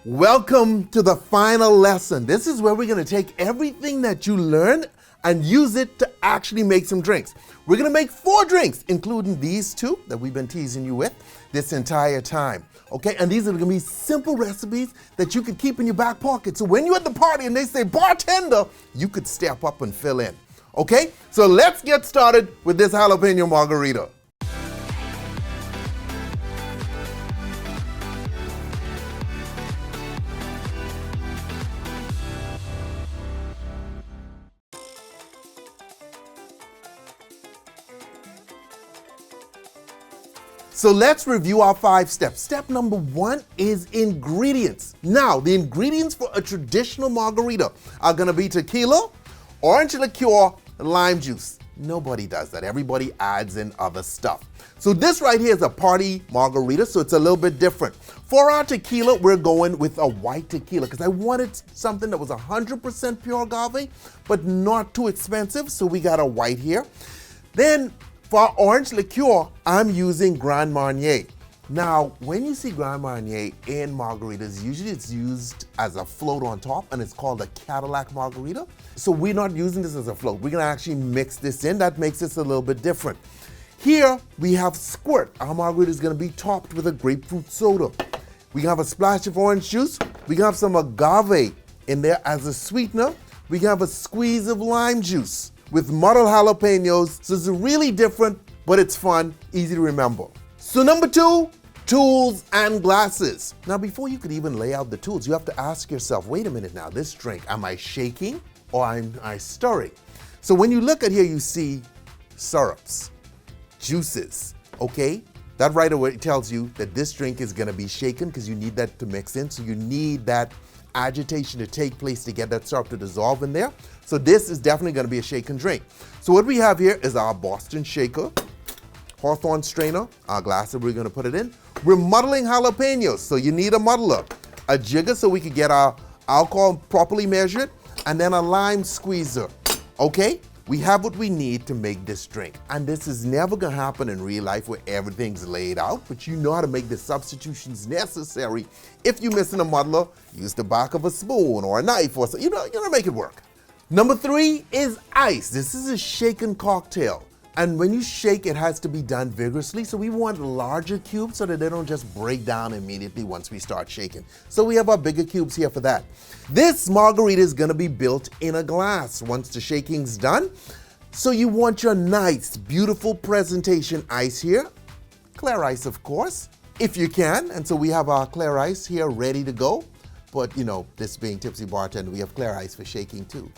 Welcome to the final lesson. This is where we're going to take everything that you learned and use it to actually make some drinks. We're going to make 4 drinks, including these 2 that we've been teasing you with this entire time. Okay, and these are going to be simple recipes that you can keep in your back pocket. So when you're at the party and they say bartender, you could step up and fill in. Okay, so let's get started with this jalapeno margarita. So let's review our 5 steps. Step number 1 is ingredients. Now, the ingredients for a traditional margarita are gonna be tequila, orange liqueur, lime juice. Nobody does that. Everybody adds in other stuff. So this right here is a party margarita, so it's a little bit different. For our tequila, we're going with a white tequila because I wanted something that was 100% pure agave, but not too expensive, so we got a white here. Then, for our orange liqueur, I'm using Grand Marnier. Now, when you see Grand Marnier in margaritas, usually it's used as a float on top, and it's called a Cadillac margarita. So we're not using this as a float. We're gonna actually mix this in. That makes this a little bit different. Here, we have Squirt. Our margarita is gonna be topped with a grapefruit soda. We can have a splash of orange juice. We can have some agave in there as a sweetener. We can have a squeeze of lime juice with muddled jalapenos. So it's really different, but it's fun, easy to remember. So number 2, tools and glasses. Now before you could even lay out the tools, you have to ask yourself, wait a minute now, this drink, am I shaking or am I stirring? So when you look at here, you see syrups, juices, okay? That right away tells you that this drink is gonna be shaken because you need that to mix in, so you need that agitation to take place to get that syrup to dissolve in there. So this is definitely gonna be a shaken drink. So what we have here is our Boston shaker, Hawthorne strainer, our glass that we're gonna put it in. We're muddling jalapenos, so you need a muddler, a jigger so we can get our alcohol properly measured, and then a lime squeezer, okay? We have what we need to make this drink. And this is never gonna happen in real life where everything's laid out, but you know how to make the substitutions necessary. If you're missing a muddler, use the back of a spoon or a knife or something, you know, make it work. Number 3 is ice. This is a shaken cocktail. And when you shake, it has to be done vigorously. So we want larger cubes so that they don't just break down immediately once we start shaking. So we have our bigger cubes here for that. This margarita is gonna be built in a glass once the shaking's done. So you want your nice, beautiful presentation ice here. Clear ice, of course, if you can. And so we have our clear ice here ready to go. But you know, this being Tipsy Bartender, we have clear ice for shaking too.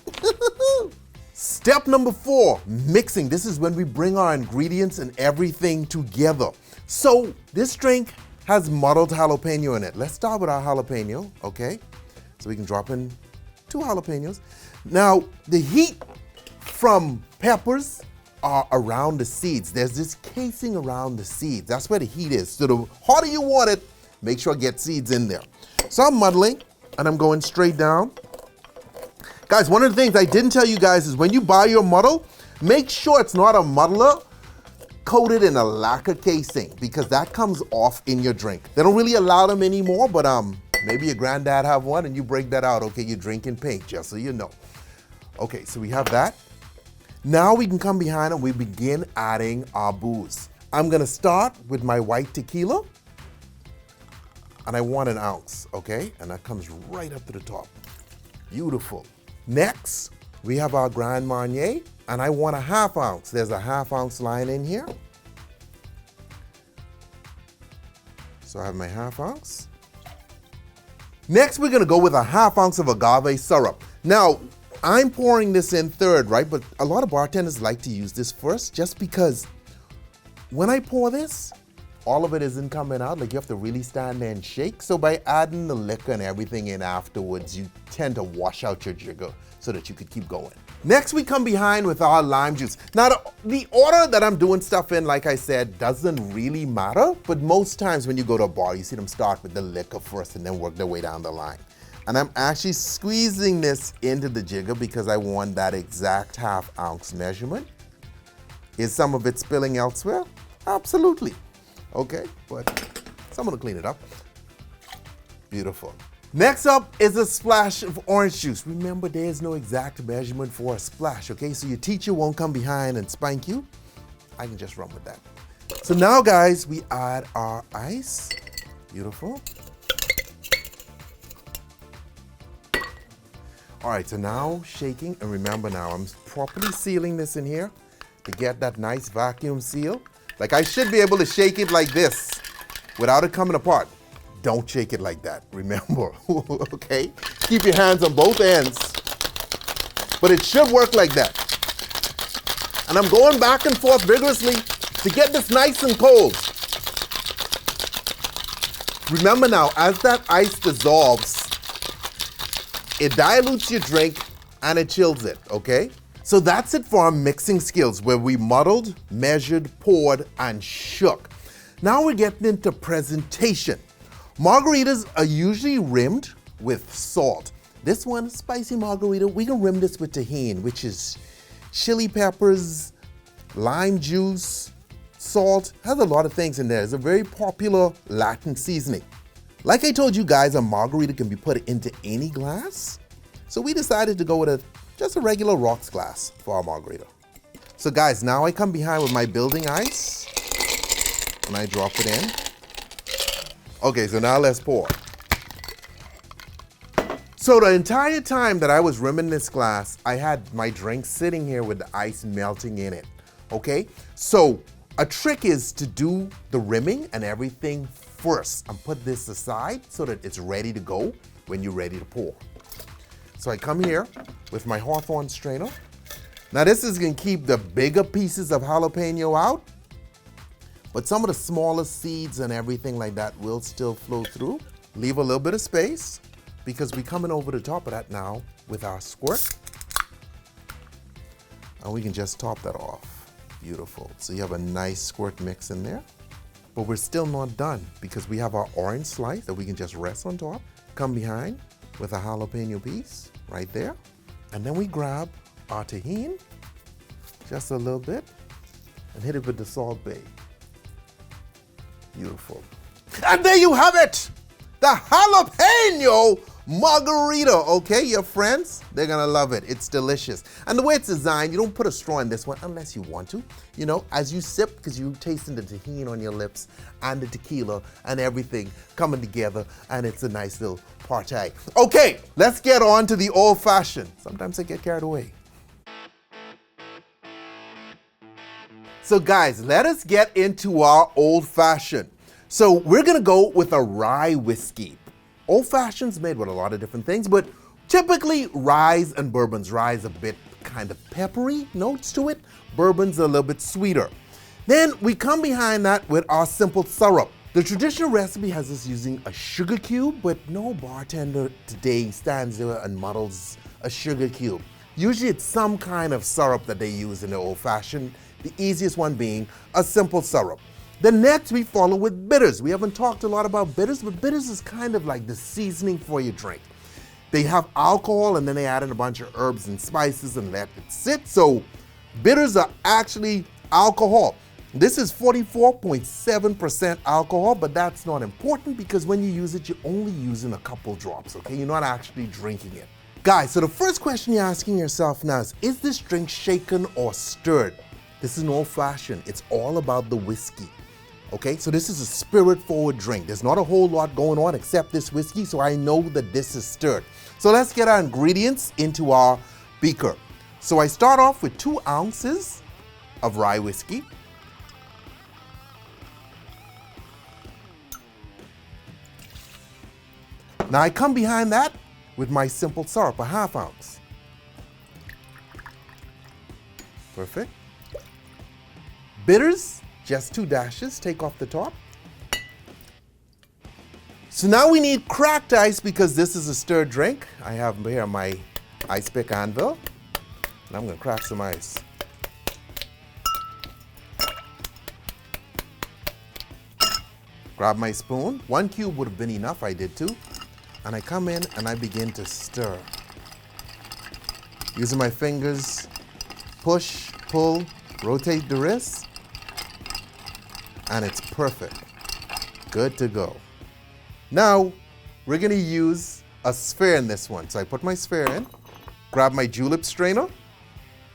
Step number 4, mixing. This is when we bring our ingredients and everything together. So this drink has muddled jalapeno in it. Let's start with our jalapeno, okay? So we can drop in 2 jalapenos. Now, the heat from peppers are around the seeds. There's this casing around the seeds. That's where the heat is. So the hotter you want it, make sure I get seeds in there. So I'm muddling, and I'm going straight down. Guys, one of the things I didn't tell you guys is when you buy your muddle, make sure it's not a muddler coated in a lacquer casing because that comes off in your drink. They don't really allow them anymore, but maybe your granddad have one and you break that out. Okay, you're drinking pink, just so you know. Okay, so we have that. Now we can come behind and we begin adding our booze. I'm gonna start with my white tequila, and I want 1 ounce, okay? And that comes right up to the top. Beautiful. Next, we have our Grand Marnier, and I want 1/2 ounce. There's a 1/2 ounce line in here. So I have my 1/2 ounce. Next, we're gonna go with a 1/2 ounce of agave syrup. Now, I'm pouring this in third, right? But a lot of bartenders like to use this first just because when I pour this, all of it isn't coming out. Like you have to really stand there and shake. So by adding the liquor and everything in afterwards, you tend to wash out your jigger so that you could keep going. Next, we come behind with our lime juice. Now, the order that I'm doing stuff in, like I said, doesn't really matter. But most times when you go to a bar, you see them start with the liquor first and then work their way down the line. And I'm actually squeezing this into the jigger because I want that exact 1/2 ounce measurement. Is some of it spilling elsewhere? Absolutely. Okay, but someone will clean it up. Beautiful. Next up is a splash of orange juice. Remember, there's no exact measurement for a splash, okay? So your teacher won't come behind and spank you. I can just run with that. So now, guys, we add our ice. Beautiful. All right, so now shaking, and remember now, I'm properly sealing this in here to get that nice vacuum seal. Like I should be able to shake it like this without it coming apart. Don't shake it like that, remember, okay? Keep your hands on both ends, but it should work like that. And I'm going back and forth vigorously to get this nice and cold. Remember now, as that ice dissolves, it dilutes your drink and it chills it, okay? So that's it for our mixing skills, where we muddled, measured, poured, and shook. Now we're getting into presentation. Margaritas are usually rimmed with salt. This one, spicy margarita, we can rim this with tahini, which is chili peppers, lime juice, salt, has a lot of things in there. It's a very popular Latin seasoning. Like I told you guys, a margarita can be put into any glass. So we decided to go with just a regular rocks glass for our margarita. So guys, now I come behind with my building ice and I drop it in. Okay, so now let's pour. So the entire time that I was rimming this glass, I had my drink sitting here with the ice melting in it, okay? So a trick is to do the rimming and everything first and put this aside so that it's ready to go when you're ready to pour. So I come here with my Hawthorne strainer. Now this is gonna keep the bigger pieces of jalapeno out, but some of the smaller seeds and everything like that will still flow through. Leave a little bit of space because we're coming over the top of that now with our squirt. And we can just top that off. Beautiful. So you have a nice squirt mix in there. But we're still not done because we have our orange slice that we can just rest on top. Come behind with a jalapeno piece right there. And then we grab our tahini, just a little bit, and hit it with the Salt Bae. Beautiful. And there you have it, the jalapeno margarita, okay? Your friends, they're gonna love it. It's delicious. And the way it's designed, you don't put a straw in this one unless you want to. You know, as you sip, because you're tasting the tahini on your lips and the tequila and everything coming together, and it's a nice little party. Okay, let's get on to the old fashioned. Sometimes I get carried away. So guys, let us get into our old fashioned. So we're gonna go with a rye whiskey. Old fashioned's made with a lot of different things, but typically ryes and bourbons. Rye's a bit kind of peppery notes to it. Bourbon's a little bit sweeter. Then we come behind that with our simple syrup. The traditional recipe has us using a sugar cube, but no bartender today stands there and muddles a sugar cube. Usually it's some kind of syrup that they use in the old fashioned, the easiest one being a simple syrup. Then next we follow with bitters. We haven't talked a lot about bitters, but bitters is kind of like the seasoning for your drink. They have alcohol and then they add in a bunch of herbs and spices and let it sit. So bitters are actually alcohol. This is 44.7% alcohol, but that's not important because when you use it, you're only using a couple drops, okay? You're not actually drinking it. Guys, so the first question you're asking yourself now is this drink shaken or stirred? This is an old fashioned. It's all about the whiskey. Okay, so this is a spirit-forward drink. There's not a whole lot going on except this whiskey, so I know that this is stirred. So let's get our ingredients into our beaker. So I start off with 2 ounces of rye whiskey. Now I come behind that with my simple syrup, a 1/2 ounce. Perfect. Bitters, just 2 dashes, take off the top. So now we need cracked ice because this is a stirred drink. I have here my ice pick anvil, and I'm gonna crack some ice. Grab my spoon. 1 cube would have been enough, I did 2. And I come in and I begin to stir. Using my fingers, push, pull, rotate the wrist, and it's perfect. Good to go. Now, we're gonna use a sphere in this one. So I put my sphere in, grab my julep strainer.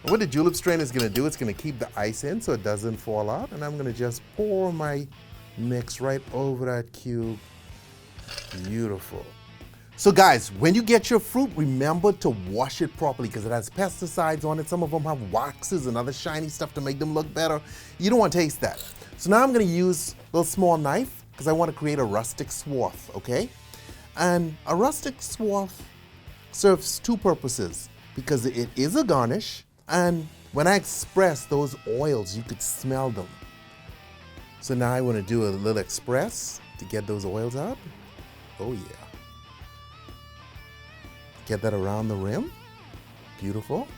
And what the julep strainer is gonna do, it's gonna keep the ice in so it doesn't fall out. And I'm gonna just pour my mix right over that cube. Beautiful. So guys, when you get your fruit, remember to wash it properly because it has pesticides on it. Some of them have waxes and other shiny stuff to make them look better. You don't want to taste that. So now I'm going to use a little small knife because I want to create a rustic swath, okay? And a rustic swath serves two purposes because it is a garnish, and when I express those oils, you could smell them. So now I want to do a little express to get those oils out. Oh yeah. Get that around the rim. Beautiful.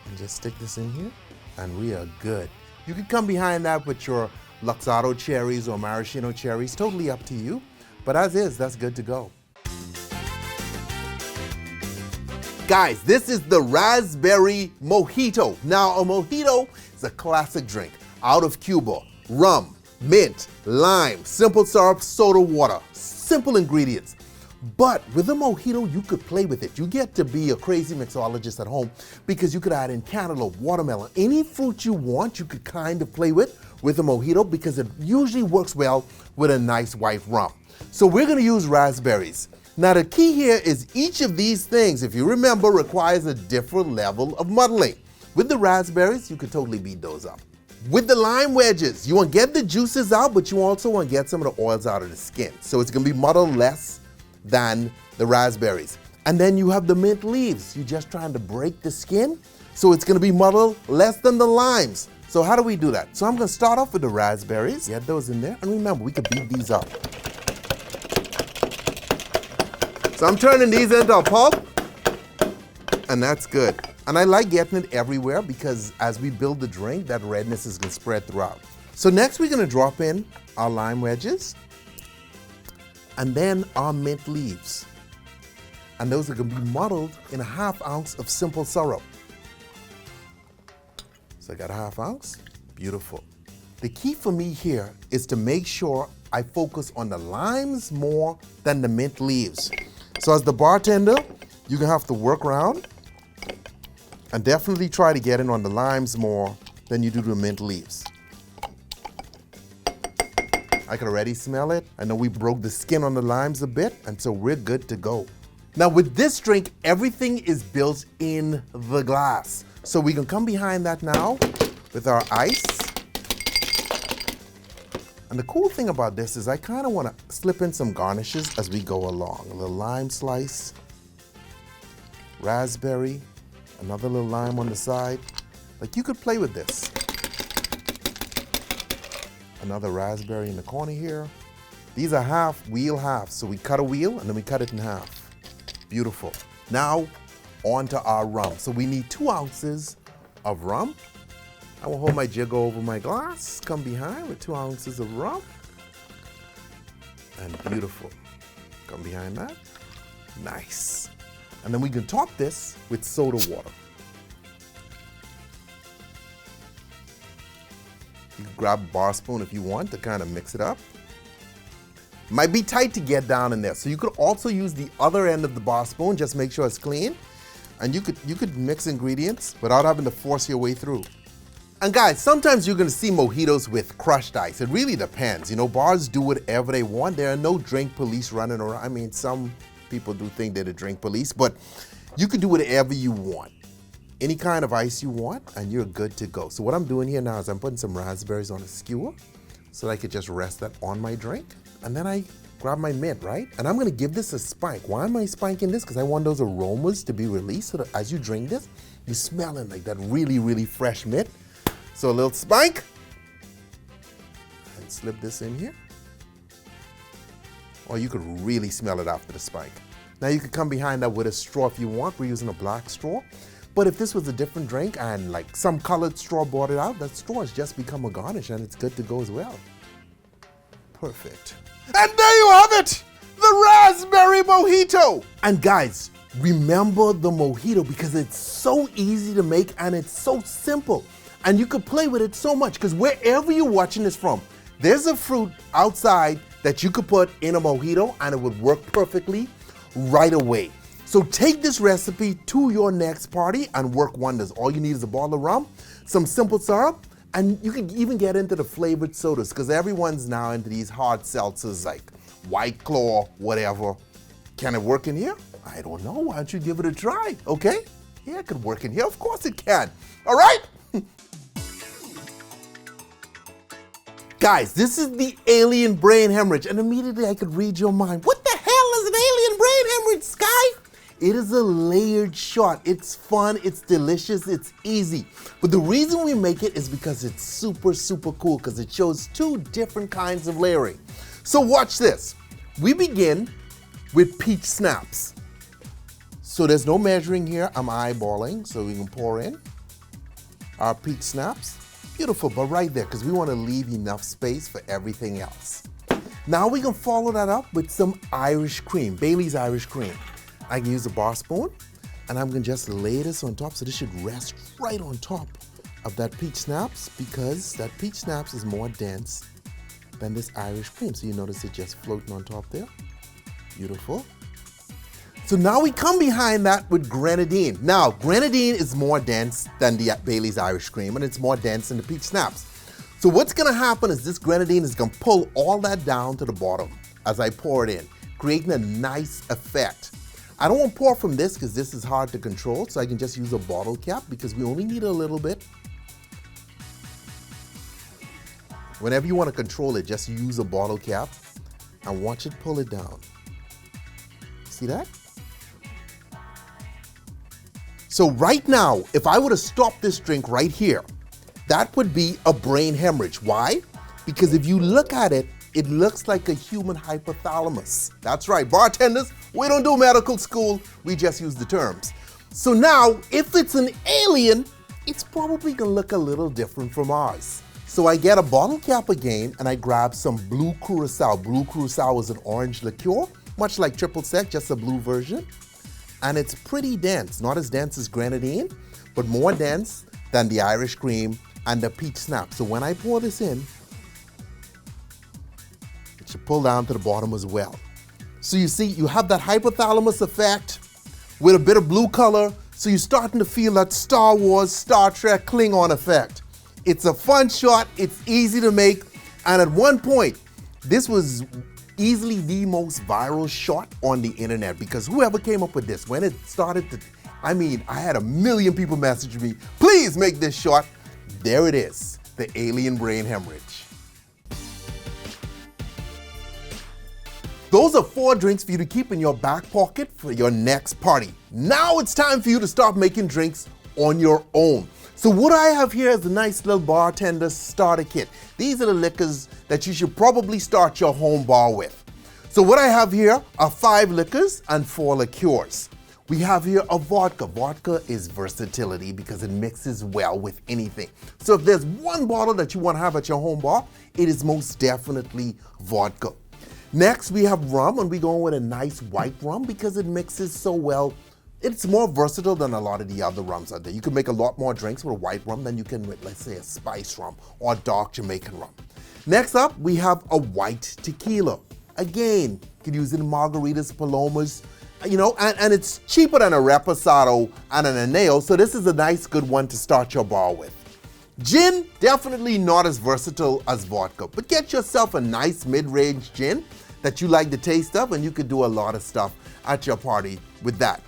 And just stick this in here and we are good. You can come behind that with your Luxardo cherries or maraschino cherries, totally up to you. But as is, that's good to go. Guys, this is the raspberry mojito. Now, a mojito is a classic drink out of Cuba. Rum, mint, lime, simple syrup, soda water. Simple ingredients. But with a mojito, you could play with it. You get to be a crazy mixologist at home because you could add in cantaloupe, watermelon, any fruit you want, you could kind of play with a mojito because it usually works well with a nice white rum. So we're gonna use raspberries. Now the key here is each of these things, if you remember, requires a different level of muddling. With the raspberries, you could totally beat those up. With the lime wedges, you want to get the juices out, but you also want to get some of the oils out of the skin. So it's gonna be muddled less than the raspberries. And then you have the mint leaves. You're just trying to break the skin, so it's gonna be muddled less than the limes. So how do we do that? So I'm gonna start off with the raspberries, get those in there, and remember, we could beat these up. So I'm turning these into a pulp, and that's good. And I like getting it everywhere because as we build the drink, that redness is gonna spread throughout. So next we're gonna drop in our lime wedges, and then our mint leaves. And those are gonna be muddled in a 1/2 ounce of simple syrup. So I got a 1/2 ounce, beautiful. The key for me here is to make sure I focus on the limes more than the mint leaves. So as the bartender, you're gonna have to work around and definitely try to get in on the limes more than you do the mint leaves. I can already smell it. I know we broke the skin on the limes a bit, and so we're good to go. Now with this drink, everything is built in the glass. So we can come behind that now with our ice. And the cool thing about this is I kind of want to slip in some garnishes as we go along. A little lime slice, raspberry, another little lime on the side. Like you could play with this. Another raspberry in the corner here. These are half wheel half, so we cut a wheel and then we cut it in half. Beautiful. Now on to our rum. So we need 2 ounces of rum. I will hold my jig over my glass, come behind with 2 ounces of rum. And beautiful. Come behind that. Nice. And then we can top this with soda water. You can grab a bar spoon if you want to kind of mix it up. Might be tight to get down in there, so you could also use the other end of the bar spoon, just make sure it's clean. And you could mix ingredients without having to force your way through. And guys, sometimes you're gonna see mojitos with crushed ice. It really depends. You know, bars do whatever they want. There are no drink police running around. I mean, some people do think they're the drink police, but you can do whatever you want. Any kind of ice you want, and you're good to go. So what I'm doing here now is I'm putting some raspberries on a skewer so that I could just rest that on my drink. And then I grab my mint, right? And I'm gonna give this a spike. Why am I spiking this? Because I want those aromas to be released so that as you drink this, you're smelling like that really, really fresh mint. So a little spike, and slip this in here. Or you could really smell it after the spike. Now you could come behind that with a straw if you want. We're using a black straw. But if this was a different drink and like some colored straw brought it out, that straw has just become a garnish and it's good to go as well. Perfect. And there you have it, the raspberry mojito. And guys, remember the mojito because it's so easy to make and it's so simple. And you could play with it so much because wherever you're watching this from, there's a fruit outside that you could put in a mojito and it would work perfectly right away. So take this recipe to your next party and work wonders. All you need is a bottle of rum, some simple syrup, and you can even get into the flavored sodas because everyone's now into these hard seltzers like White Claw, whatever. Can it work in here? I don't know. Why don't you give it a try, okay? Yeah, it could work in here. Of course it can. All right? Guys, this is the alien brain hemorrhage, and immediately I could read your mind. What the hell is an alien brain hemorrhage, Sky? It is a layered shot. It's fun, it's delicious, it's easy. But the reason we make it is because it's super, super cool because it shows two different kinds of layering. So watch this. We begin with peach snaps. So there's no measuring here. I'm eyeballing, so we can pour in our peach snaps. Beautiful, but right there, because we want to leave enough space for everything else. Now we can follow that up with some Irish cream, Bailey's Irish cream. I can use a bar spoon, and I'm gonna just lay this on top, so this should rest right on top of that peach snaps, because that peach snaps is more dense than this Irish cream. So you notice it just floating on top there. Beautiful. So now we come behind that with grenadine. Now, grenadine is more dense than the Bailey's Irish cream, and it's more dense than the peach snaps. So what's gonna happen is this grenadine is gonna pull all that down to the bottom as I pour it in, creating a nice effect. I don't want to pour from this because this is hard to control, so I can just use a bottle cap because we only need a little bit. Whenever you want to control it, just use a bottle cap and watch it pull it down. See that? So right now, if I were to stop this drink right here, that would be a brain hemorrhage. Why? Because if you look at it, it looks like a human hypothalamus. That's right, bartenders, we don't do medical school, we just use the terms. So now, if it's an alien, it's probably gonna look a little different from ours. So I get a bottle cap again, and I grab some blue curacao. Blue curacao is an orange liqueur, much like triple sec, just a blue version. And it's pretty dense, not as dense as grenadine, but more dense than the Irish cream and the peach snap. So when I pour this in, it should pull down to the bottom as well. So you see, you have that hypothalamus effect with a bit of blue color, so you're starting to feel that Star Wars, Star Trek, Klingon effect. It's a fun shot, it's easy to make, and at one point, this was easily the most viral shot on the internet because whoever came up with this, when it started to, I had 1 million people message me, please make this shot. There it is, the alien brain hemorrhage. Those are 4 drinks for you to keep in your back pocket for your next party. Now it's time for you to start making drinks on your own. So what I have here is a nice little bartender starter kit. These are the liquors that you should probably start your home bar with. So what I have here are 5 liquors and 4 liqueurs. We have here a vodka. Vodka is versatility because it mixes well with anything. So if there's one bottle that you want to have at your home bar, it is most definitely vodka. Next, we have rum, and we're going with a nice white rum because it mixes so well. It's more versatile than a lot of the other rums out there. You can make a lot more drinks with a white rum than you can with, let's say, a spice rum or dark Jamaican rum. Next up, we have a white tequila. Again, you can use it in margaritas, palomas, you know, and it's cheaper than a reposado and an aneo, so this is a nice, good one to start your bar with. Gin, definitely not as versatile as vodka, but get yourself a nice mid-range gin that you like the taste of, and you could do a lot of stuff at your party with that.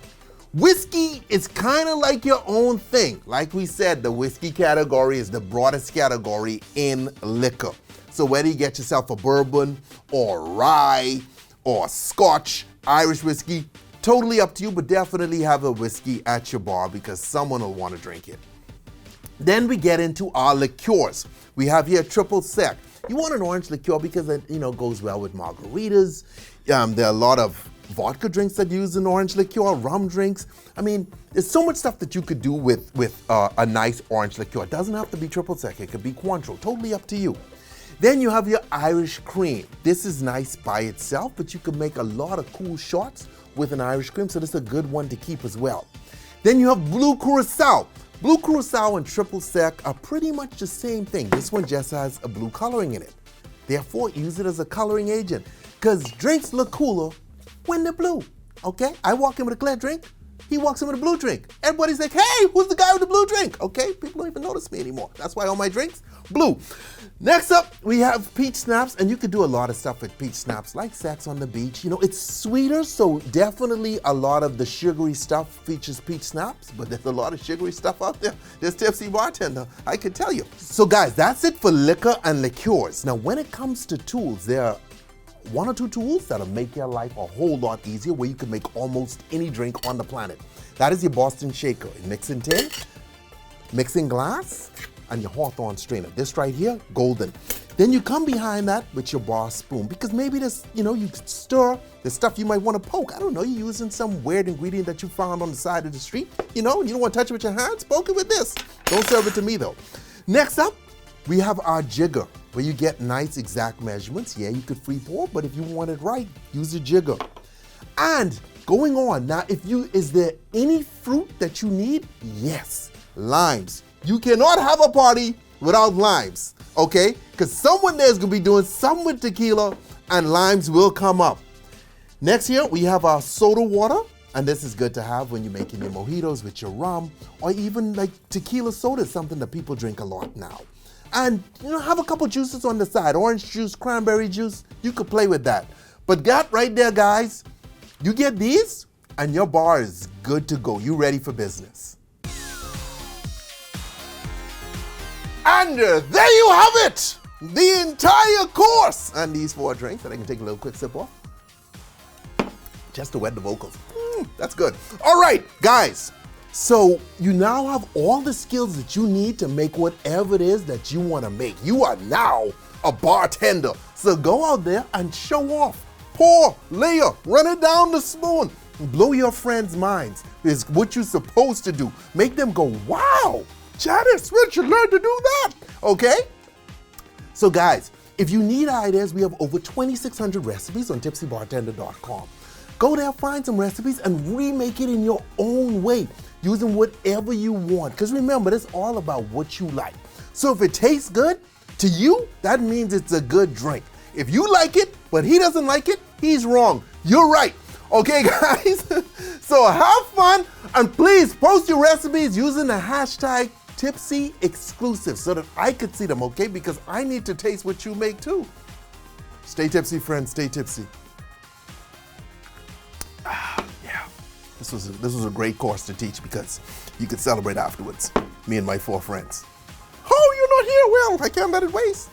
Whiskey is kind of like your own thing. Like we said, the whiskey category is the broadest category in liquor. So whether you get yourself a bourbon or rye or Scotch, Irish whiskey, totally up to you, but definitely have a whiskey at your bar because someone will want to drink it. Then we get into our liqueurs. We have here triple sec. You want an orange liqueur because it, goes well with margaritas. There are a lot of vodka drinks that use an orange liqueur, rum drinks. There's so much stuff that you could do with a nice orange liqueur. It doesn't have to be triple sec, it could be Cointreau, totally up to you. Then you have your Irish cream. This is nice by itself, but you can make a lot of cool shots with an Irish cream, so this is a good one to keep as well. Then you have blue curacao. Blue curacao and triple sec are pretty much the same thing. This one just has a blue coloring in it. Therefore, use it as a coloring agent because drinks look cooler when they're blue, okay? I walk in with a clear drink, he walks in with a blue drink. Everybody's like, hey, who's the guy with the blue drink? Okay, people don't even notice me anymore. That's why all my drinks, blue. Next up, we have peach schnapps, and you could do a lot of stuff with peach schnapps, like sex on the beach. You know, it's sweeter, so definitely a lot of the sugary stuff features peach schnapps, but there's a lot of sugary stuff out there. There's Tipsy Bartender, I can tell you. So guys, that's it for liquor and liqueurs. Now, when it comes to tools, there are 1 or 2 tools that'll make your life a whole lot easier, where you can make almost any drink on the planet. That is your Boston shaker, mixing tin, mixing glass, and your Hawthorne strainer. This right here, golden. Then you come behind that with your bar spoon, because maybe this, you know, you stir the stuff you might want to poke. I don't know, you're using some weird ingredient that you found on the side of the street, you know, and you don't want to touch it with your hands, poke it with this. Don't serve it to me though. Next up, we have our jigger, where you get nice exact measurements. Yeah, you could free pour, but if you want it right, use a jigger. And going on, now is there any fruit that you need? Yes, limes. You cannot have a party without limes, okay? Because someone there's gonna be doing something with tequila and limes will come up. Next here, we have our soda water, and this is good to have when you're making your mojitos with your rum, or even like tequila soda is something that people drink a lot now. And you know, have a couple juices on the side, orange juice, cranberry juice, you could play with that. But that right there, guys, you get these and your bar is good to go. You ready for business. And there you have it, the entire course. And these 4 drinks that I can take a little quick sip of, just to wet the vocals. That's good. All right, guys. So you now have all the skills that you need to make whatever it is that you want to make. You are now a bartender. So go out there and show off. Pour, layer, run it down the spoon. Blow your friends' minds is what you're supposed to do. Make them go, wow, Janice, where'd you learn to do that? Okay? So guys, if you need ideas, we have over 2,600 recipes on tipsybartender.com. Go there, find some recipes, and remake it in your own way, using whatever you want. Because remember, it's all about what you like. So if it tastes good to you, that means it's a good drink. If you like it, but he doesn't like it, he's wrong. You're right. Okay, guys? So have fun, and please post your recipes using the hashtag TipsyExclusive so that I could see them, okay? Because I need to taste what you make too. Stay tipsy, friends. Stay tipsy. Yeah, this was a great course to teach because you could celebrate afterwards. Me and my 4 friends. Oh, you're not here? Well, I can't let it waste.